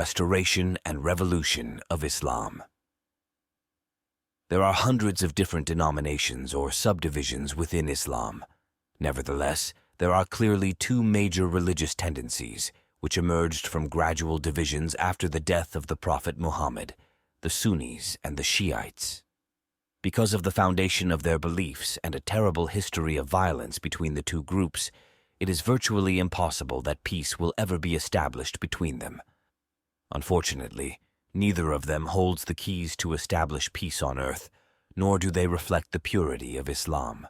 restoration and revolution of Islam. There are hundreds of different denominations or subdivisions within Islam. Nevertheless, there are clearly two major religious tendencies which emerged from gradual divisions after the death of the Prophet Muhammad, the Sunnis and the Shiites. Because of the foundation of their beliefs and a terrible history of violence between the two groups, it is virtually impossible that peace will ever be established between them. Unfortunately, neither of them holds the keys to establish peace on earth, nor do they reflect the purity of Islam.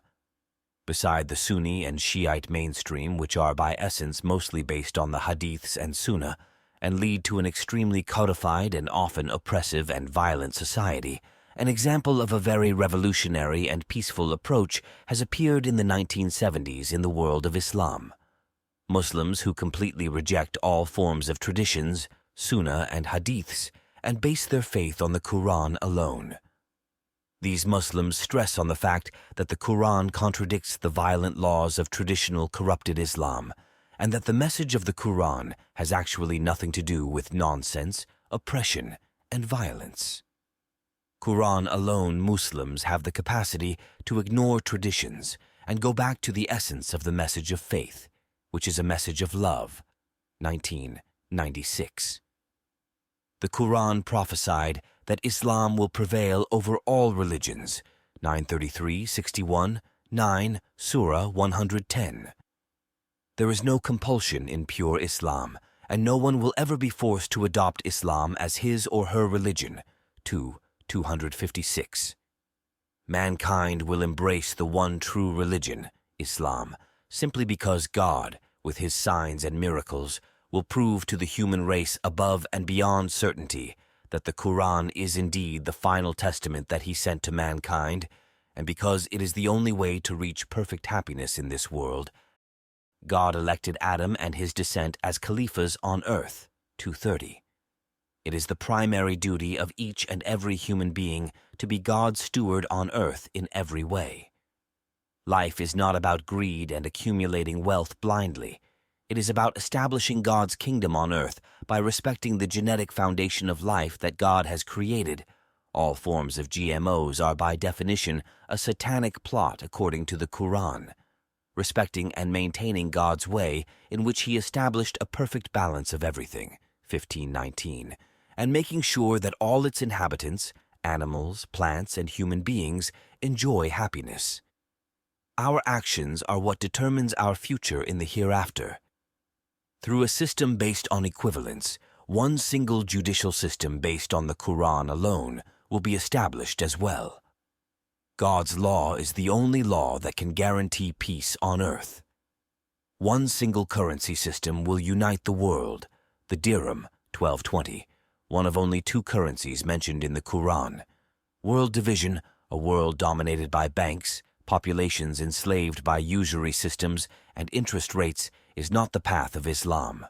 Beside the Sunni and Shiite mainstream, which are by essence mostly based on the Hadiths and Sunna, and lead to an extremely codified and often oppressive and violent society, an example of a very revolutionary and peaceful approach has appeared in the 1970s in the world of Islam. Muslims who completely reject all forms of traditions, Sunnah and Hadiths, and base their faith on the Quran alone. These Muslims stress on the fact that the Quran contradicts the violent laws of traditional corrupted Islam, and that the message of the Quran has actually nothing to do with nonsense, oppression, and violence. Quran alone Muslims have the capacity to ignore traditions and go back to the essence of the message of faith, which is a message of love. 1996. The Quran prophesied that Islam will prevail over all religions. 933:61, 9, Surah 110. There is no compulsion in pure Islam, and no one will ever be forced to adopt Islam as his or her religion. 256. Mankind will embrace the one true religion, Islam, simply because God, with his signs and miracles, will prove to the human race above and beyond certainty that the Quran is indeed the final testament that he sent to mankind, and because it is the only way to reach perfect happiness in this world. God elected Adam and his descent as caliphs on earth. 230. It is the primary duty of each and every human being to be God's steward on earth in every way. Life is not about greed and accumulating wealth blindly. It is about establishing God's kingdom on earth by respecting the genetic foundation of life that God has created. All forms of GMOs are by definition a satanic plot according to the Quran. Respecting and maintaining God's way in which he established a perfect balance of everything. 1519. And making sure that all its inhabitants, animals, plants, and human beings, enjoy happiness. Our actions are what determines our future in the hereafter. Through a system based on equivalence, one single judicial system based on the Quran alone will be established as well. God's law is the only law that can guarantee peace on earth. One single currency system will unite the world, the dirham, 1220, one of only two currencies mentioned in the Quran. World division, a world dominated by banks, populations enslaved by usury systems and interest rates, is not the path of Islam.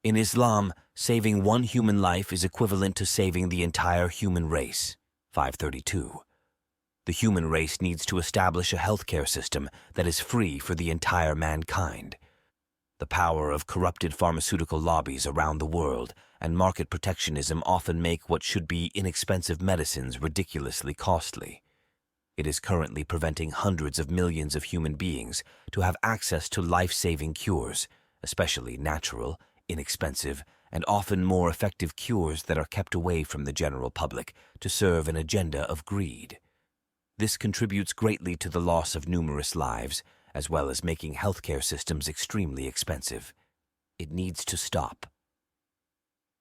In Islam, saving one human life is equivalent to saving the entire human race. 532. The human race needs to establish a healthcare system that is free for the entire mankind. The power of corrupted pharmaceutical lobbies around the world and market protectionism often make what should be inexpensive medicines ridiculously costly. It is currently preventing hundreds of millions of human beings to have access to life-saving cures, especially natural, inexpensive, and often more effective cures that are kept away from the general public to serve an agenda of greed. This contributes greatly to the loss of numerous lives, as well as making healthcare systems extremely expensive. It needs to stop.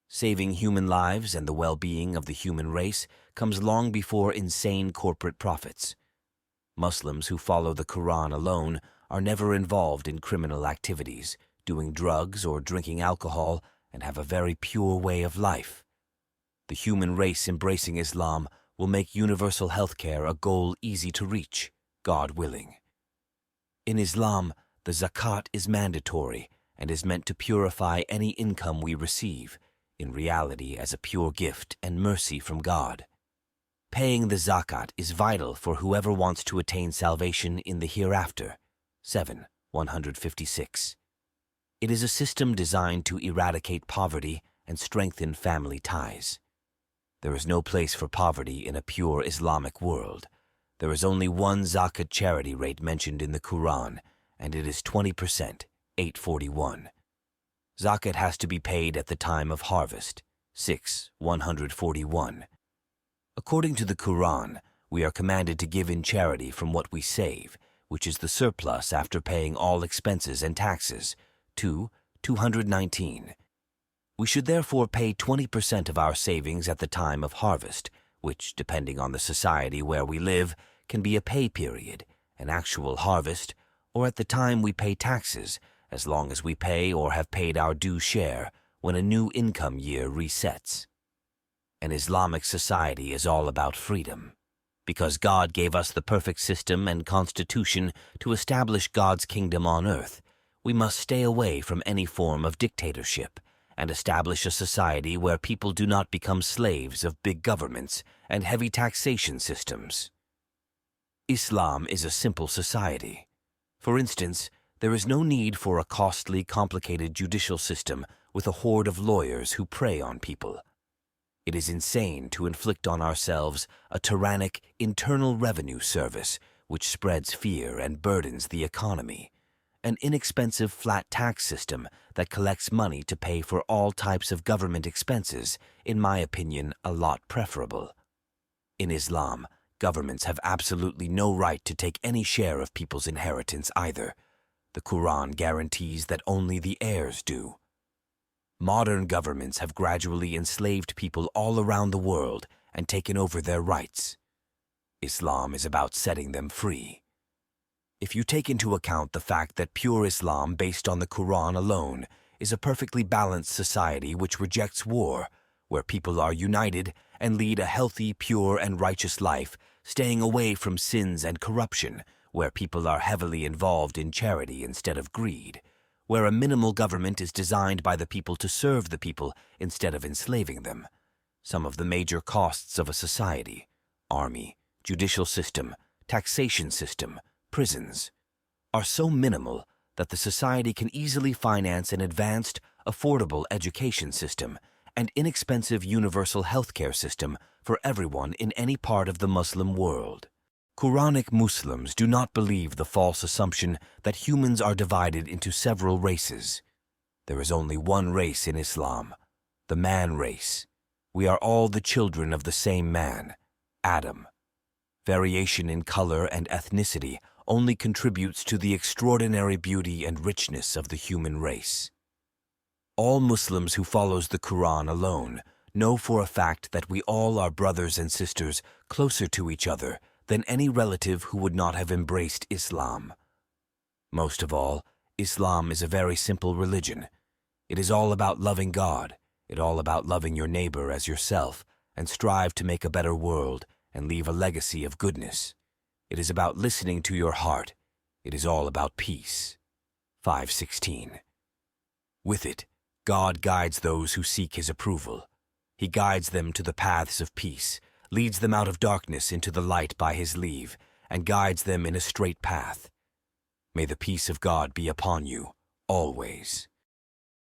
Saving human lives and the well-being of the human race comes long before insane corporate profits. Muslims who follow the Quran alone are never involved in criminal activities, doing drugs or drinking alcohol, and have a very pure way of life. The human race embracing Islam will make universal healthcare a goal easy to reach, God willing. In Islam, the zakat is mandatory and is meant to purify any income we receive, in reality as a pure gift and mercy from God. Paying the zakat is vital for whoever wants to attain salvation in the hereafter. 156. It is a system designed to eradicate poverty and strengthen family ties. There is no place for poverty in a pure Islamic world. There is only one zakat charity rate mentioned in the Quran, and it is 20%, 841. Zakat has to be paid at the time of harvest, 141. According to the Quran, we are commanded to give in charity from what we save, which is the surplus after paying all expenses and taxes, 219. We should therefore pay 20% of our savings at the time of harvest, which, depending on the society where we live, can be a pay period, an actual harvest, or at the time we pay taxes, as long as we pay or have paid our due share when a new income year resets. An Islamic society is all about freedom. Because God gave us the perfect system and constitution to establish God's kingdom on earth, we must stay away from any form of dictatorship and establish a society where people do not become slaves of big governments and heavy taxation systems. Islam is a simple society. For instance, there is no need for a costly, complicated judicial system with a horde of lawyers who prey on people. It is insane to inflict on ourselves a tyrannic internal revenue service which spreads fear and burdens the economy. An inexpensive flat tax system that collects money to pay for all types of government expenses, in my opinion, a lot preferable. In Islam, governments have absolutely no right to take any share of people's inheritance either. The Quran guarantees that only the heirs do. Modern governments have gradually enslaved people all around the world and taken over their rights. Islam is about setting them free. If you take into account the fact that pure Islam based on the Quran alone is a perfectly balanced society which rejects war, where people are united and lead a healthy, pure, and righteous life, staying away from sins and corruption, where people are heavily involved in charity instead of greed, where a minimal government is designed by the people to serve the people instead of enslaving them. Some of the major costs of a society, army, judicial system, taxation system, prisons, are so minimal that the society can easily finance an advanced, affordable education system and inexpensive universal healthcare system for everyone in any part of the Muslim world. Quranic Muslims do not believe the false assumption that humans are divided into several races. There is only one race in Islam, the man race. We are all the children of the same man, Adam. Variation in color and ethnicity only contributes to the extraordinary beauty and richness of the human race. All Muslims who follows the Quran alone know for a fact that we all are brothers and sisters closer to each other than any relative who would not have embraced Islam. Most of all, Islam is a very simple religion. It is all about loving God, it all about loving your neighbor as yourself, and strive to make a better world and leave a legacy of goodness. It is about listening to your heart. It is all about peace. 5:16. With it, God guides those who seek His approval. He guides them to the paths of peace, leads them out of darkness into the light by His leave, and guides them in a straight path. May the peace of God be upon you, always.